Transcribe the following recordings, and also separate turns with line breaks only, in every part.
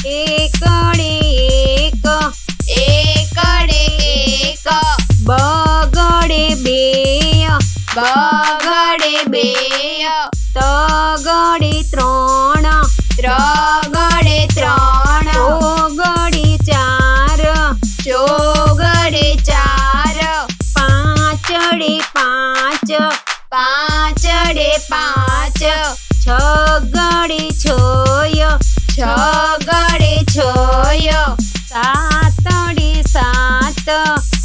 એકડે એક,
એકડે એક,
બગડે બે,
બગડે બે,
તગડે ત્રણ,
ત્રગડે ત્રણ,
ચોગડે ચાર,
ચોગડે ચાર,
પાંચડે પાંચ,
પાંચડે પાંચ,
છગડે છય,
છગડે છય,
સાતડે સાત,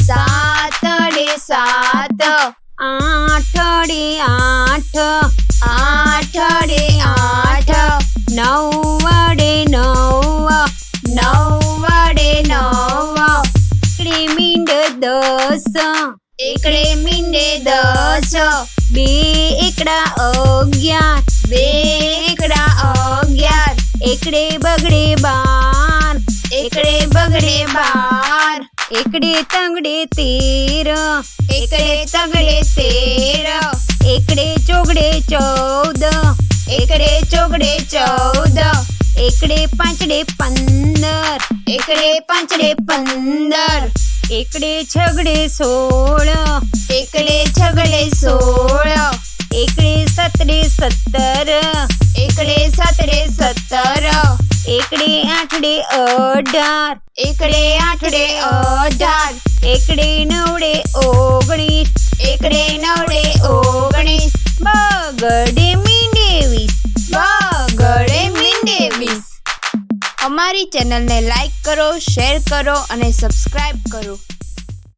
સાતડે સાત,
આઠડે આઠ,
આઠડે આઠ,
નવડે નવ,
નવડે નવ,
એકડે મીંડ દસ,
એકડે મીંડે દસ,
બે એકડા અગિયાર,
બે એકડા અગિયાર,
એકડે બગડે બાર,
એકડે બગડે બાર,
એકડે તગડે તેર,
એકડે તગડે તેર,
એકડે ચોગડે ચૌદ,
એકડે ચોગડે ચૌદ,
એકડે પાંચડે પંદર,
એકડે પાંચડે પંદર,
એકડે છગડે સોળ,
એકડે છગડે સોળ,
એકડે સતડે સત્તર,
એકડે સતડે સત્તર,
એકડે આઠડે અઢાર,
એકડે આઠડે અઢાર,
એકડે નવડે ઓગણીસ,
એકડે નવડે ઓગણીસ,
બગડે મીંડે વીસ.
બગડે મીંડે વીસ. અમારી ચેનલને લાઈક કરો, શેર કરો અને સબસ્ક્રાઇબ કરો.